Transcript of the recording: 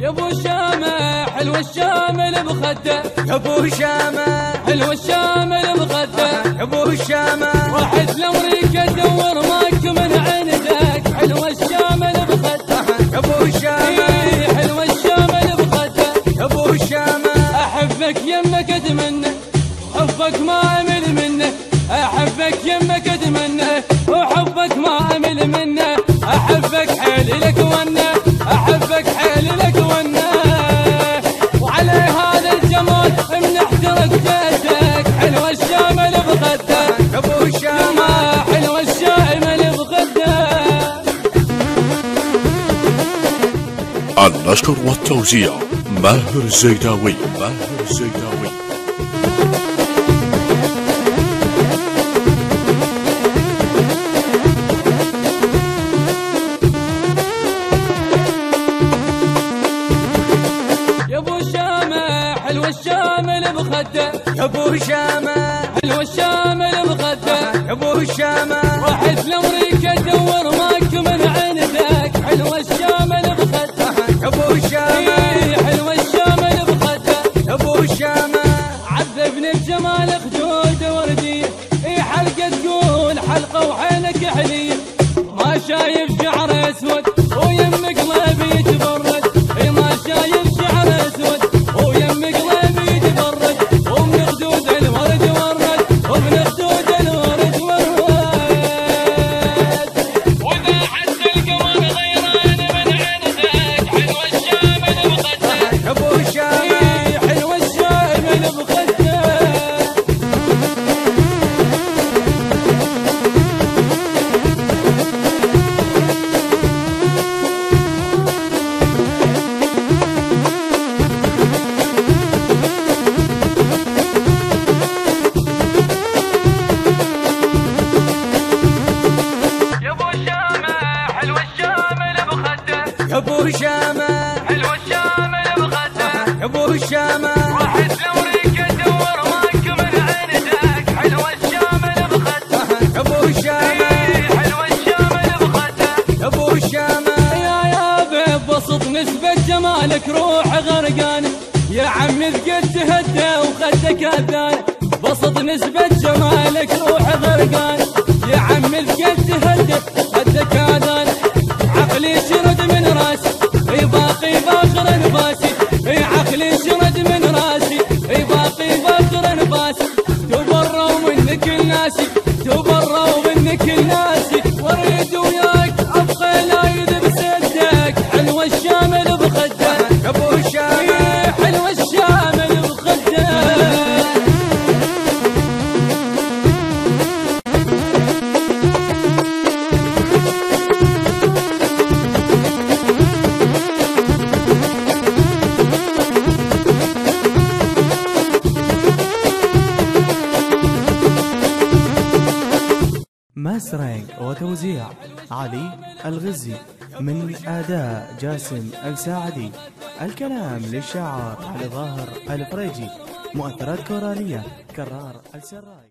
يا ابو شامة حلو الشامل بخده، يا ابو شامة حلو الشامل بخده، يا ابو شامة واحد لامريكا دور ماك من عندك، حلو الشامل بخده، يا ابو شامة حلو الشامل بخده، يا ابو شامة احبك يمك اتمنى، حبك ما امل منه، احبك يمك اتمنى، وحبك ما امل منه، احبك حيل لك ونه، احبك حيل لك ونه، وعلى هذا الجمال منحترق جدك، حلو الشامل بخده، يا ابو شامة حلو الشامل بخده. النشر والتوزيع ماهر الزيداوي. يا ابو شامة حلو الشامل بخده، يا ابو شامة حلو الشامل بخده، يا ابو شامة واحد لامريكا دور ماك من عندك، حلو الشامل بخده، يا ابو شامة حلو الشامل بخده، يا ابو شامة عذبني بجمال خدود ورديه، حلقه تقول حلقه وعينك حليه، ما شايف شعر اسود ويمك قلبي يتبرد، ما شايف شعر اسود ويمك قلبي يتبرد، ومن خدود الورد ورد، ومن خدود الورد ورد، واذا حس القمر غيران من عندك، حلو الشامل بخده، يا ابو شامة حلو الشامل بخده. يا ابو شامة حلو الشامل بخده، يا ابو شامة واحد لامريكا دور ماك من عندك، حلو الشامل بخده، يا ابو شامة حلو الشامل بخده، يا ابو شامة يا ببسط نسبة جمالك روح غرقانة، يا عمي ثقل تهدى وخدك هدانة، بسط نسبة جمالك روح غرقانة، يا عمي ثقل تهدى خدك هدانة، عقلي شرد من راسي باقي باخر نفاسي، عقلي شرد من راسي باقي باخر نفاسي، تبروا منك الناسي، تبروا منك الناسي، واريد وياك ابقى لايد بسدك، حلو الشامل بخده، يا ابو شامة حلو الشامل بخده. ماسترينج وتوزيع علي الغزي، من أداء جاسم الساعدي، الكلام للشاعر علي ظاهر الفريجي، مؤثرات كورالية كرار السراي.